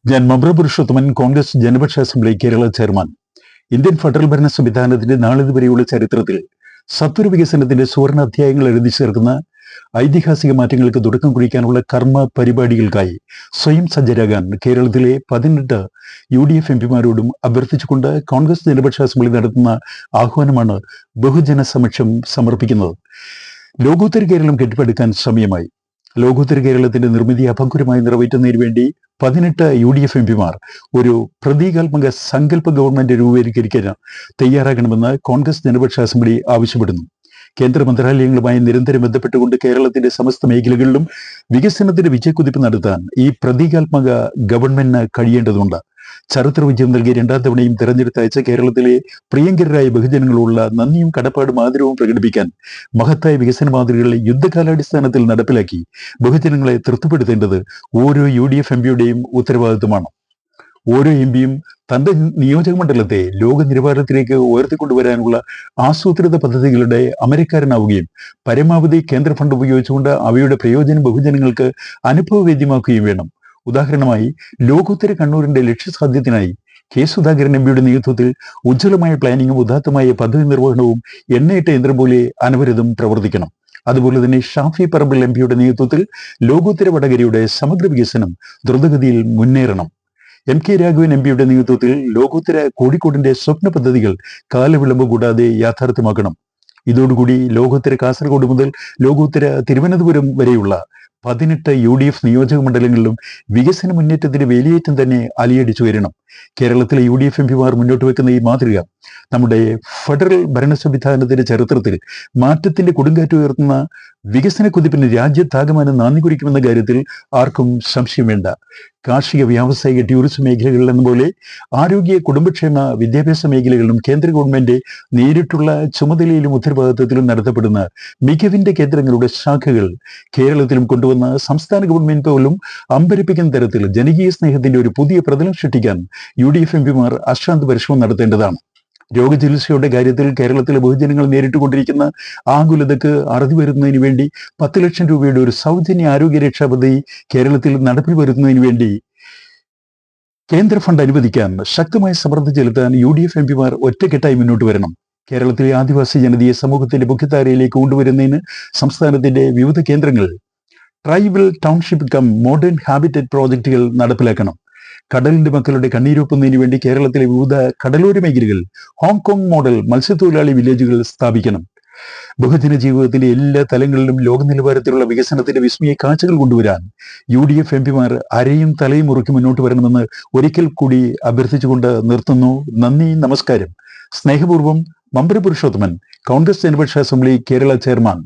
ഞാൻ Mampra Purushothaman, Congress Janapaksha assembly Kerala chairman. Indian federal ഭരണ സംവിധാനത്തിന്റെ നാളിതുവരെയുള്ള ചരിത്രത്തിൽ സത്വര വികസനത്തിന്റെ സുവർണ അധ്യായങ്ങൾ എഴുതി ചേർക്കുന്ന ഐതിഹാസിക മാറ്റങ്ങൾക്ക് തുടക്കം കുറിക്കാനുള്ള കർമ്മ പരിപാടികൾക്കായി സ്വയം സജ്ജരാകാൻ കേരളത്തിലെ 18 UDF എംപിമാരോടും അഭ്യർത്ഥിച്ചുകൊണ്ട് കോൺഗ്രസ് ജനപക്ഷ അസംബ്ലി നടത്തുന്ന ആഹ്വാനമാണ് ബഹുജന സമക്ഷം സമർപ്പിക്കുന്നത്. ലോകോത്തര കേരളം കെട്ടിപ്പടുക്കാൻ സമയമായി. ലോകോത്തര കേരളത്തിന്റെ നിർമ്മിതി അഭംഗുരമായി നിറവേറ്റുന്നതിന് വേണ്ടി 18 UDF എംപിമാർ ഒരു പ്രതീകാത്മക സങ്കല്പ ഗവൺമെന്റ് രൂപീകരിക്കാൻ തയ്യാറാകണമെന്ന് കോൺഗ്രസ് ജനപക്ഷ അസംബ്ലി ആവശ്യപ്പെടുന്നു. കേന്ദ്ര മന്ത്രാലയങ്ങളുമായി നിരന്തരം ബന്ധപ്പെട്ടുകൊണ്ട് കേരളത്തിന്റെ സമസ്ത മേഖലകളിലും വികസനത്തിന്റെ വിജയക്കുതിപ്പ് നടത്താൻ ഈ പ്രതീകാത്മക ഗവൺമെന്റിന് കഴിയേണ്ടതുണ്ട്. ചരിത്ര വിജയം നൽകിയ 2ാം തവണയും തെരഞ്ഞെടുത്തയച്ച കേരളത്തിലെ പ്രിയങ്കരായ ബഹുജനങ്ങളുള്ള നന്ദിയും കടപ്പാടും ആദരവും പ്രകടിപ്പിക്കാൻ മഹത്തായ വികസന മാതൃകകൾ യുദ്ധകാലാടിസ്ഥാനത്തിൽ നടപ്പിലാക്കി ബഹുജനങ്ങളെ തൃപ്തിപ്പെടുത്തേണ്ടത് ഓരോ UDF എംപിയുടെയും ഉത്തരവാദിത്വമാണ്. ഓരോ എംപിയും തന്റെ നിയോജക മണ്ഡലത്തെ ലോക നിലവാരത്തിലേക്ക് ഉയർത്തിക്കൊണ്ടുവരാനുള്ള ആസൂത്രിത പദ്ധതികളുടെ അമരക്കാരനാവുകയും പരമാവധി കേന്ദ്ര ഫണ്ട് ഉപയോഗിച്ചുകൊണ്ട് അവയുടെ പ്രയോജനം ബഹുജനങ്ങൾക്ക് അനുഭവവേദ്യമാക്കുകയും വേണം. ഉദാഹരണമായി, ലോകോത്തര കണ്ണൂരിന്റെ ലക്ഷ്യസാധ്യത്തിനായി കെ സുധാകരൻ എംപിയുടെ നേതൃത്വത്തിൽ ഉജ്ജ്വലമായ പ്ലാനിങ്ങും ഉദാത്തമായ പദ്ധതി നിർവഹണവും എണ്ണയിട്ട യന്ത്രം പോലെ അനവരതം പ്രവർത്തിക്കണം. അതുപോലെ തന്നെ ഷാഫി പറമ്പിൽ എംപിയുടെ നേതൃത്വത്തിൽ ലോകോത്തര വടകരയുടെ സമഗ്ര വികസനം ദ്രുതഗതിയിൽ മുന്നേറണം. MK രാഘവൻ എംപിയുടെ നേതൃത്വത്തിൽ ലോകോത്തര കോഴിക്കോടിന്റെ സ്വപ്ന പദ്ധതികൾ കാലവിളമ്പ് കൂടാതെ യാഥാർത്ഥ്യമാക്കണം. ഇതോടുകൂടി ലോകോത്തര കാസർഗോഡ് മുതൽ ലോകോത്തര തിരുവനന്തപുരം വരെയുള്ള 18 UDF നിയോജക മണ്ഡലങ്ങളിലും വികസന മുന്നേറ്റത്തിന്റെ വേലിയേറ്റം തന്നെ അലിയടിച്ചുയരണം. കേരളത്തിലെ UDF എംപിമാർ മുന്നോട്ട് വെക്കുന്ന ഈ മാതൃക നമ്മുടെ ഫെഡറൽ ഭരണ സംവിധാനത്തിന്റെ ചരിത്രത്തിൽ മാറ്റത്തിന്റെ കൊടുങ്കാറ്റ് ഉയർത്തുന്ന വികസന കുതിപ്പിന് രാജ്യത്താകമാനം നാന്ദി കുറിക്കുമെന്ന കാര്യത്തിൽ ആർക്കും സംശയം വേണ്ട. കാർഷിക, വ്യാവസായിക, ടൂറിസം മേഖലകളിൽ എന്ന പോലെ ആരോഗ്യ, കുടുംബക്ഷേമ, വിദ്യാഭ്യാസ മേഖലകളിലും കേന്ദ്ര ഗവൺമെന്റ് നേരിട്ടുള്ള ചുമതലയിലും ഉത്തരവാദിത്വത്തിലും നടത്തപ്പെടുന്ന മികവിന്റെ കേന്ദ്രങ്ങളുടെ ശാഖകൾ കേരളത്തിലും കൊണ്ടുവന്ന സംസ്ഥാന ഗവൺമെന്റ് പോലും അമ്പരിപ്പിക്കുന്ന തരത്തിൽ ജനകീയ സ്നേഹത്തിന്റെ ഒരു പുതിയ പ്രതലം സൃഷ്ടിക്കാൻ UDF എംപിമാർ അശ്രാന്ത പരിശ്രമം നടത്തേണ്ടതാണ്. രോഗചികിത്സയുടെ കാര്യത്തിൽ കേരളത്തിലെ ബഹുജനങ്ങൾ നേരിട്ടുകൊണ്ടിരിക്കുന്ന ആകുലതക്ക് അറുതി വരുന്നതിന് വേണ്ടി 10 ലക്ഷം രൂപയുടെ ഒരു സൗജന്യ ആരോഗ്യ രക്ഷാ പദ്ധതി കേരളത്തിൽ നടപ്പിൽ വരുന്നതിന് വേണ്ടി കേന്ദ്ര ഫണ്ട് അനുവദിക്കാൻ ശക്തമായ സമ്മർദ്ദം ചെലുത്താൻ UDF എംപിമാർ ഒറ്റക്കെട്ടായി മുന്നോട്ട് വരണം. കേരളത്തിലെ ആദിവാസി ജനതയെ സമൂഹത്തിന്റെ മുഖ്യധാരയിലേക്ക് കൊണ്ടുവരുന്നതിന് സംസ്ഥാനത്തിന്റെ വിവിധ കേന്ദ്രങ്ങൾ tribal township cum modern habitat പ്രോജക്റ്റുകൾ നടപ്പിലാക്കണം. കടലിന്റെ മക്കളുടെ കണ്ണീരൊപ്പുന്നതിന് വേണ്ടി കേരളത്തിലെ വിവിധ കടലോര മേഖലകൾ ഹോങ്കോങ് മോഡൽ മത്സ്യത്തൊഴിലാളി വില്ലേജുകൾ സ്ഥാപിക്കണം. ബഹുജന ജീവിതത്തിന്റെ എല്ലാ തലങ്ങളിലും ലോക നിലവാരത്തിലുള്ള വികസനത്തിന്റെ വിസ്മയ കാഴ്ചകൾ കൊണ്ടുവരാൻ UDF എംപിമാർ അരയും തലയും മുറുക്കി മുന്നോട്ട് വരണമെന്ന് ഒരിക്കൽ കൂടി അഭ്യർത്ഥിച്ചുകൊണ്ട് നിർത്തുന്നു. നന്ദി, നമസ്കാരം. സ്നേഹപൂർവ്വം, മമ്പ്ര പുരുഷോത്തമൻ, കോൺഗ്രസ് ജനപക്ഷ അസംബ്ലി കേരള ചെയർമാൻ.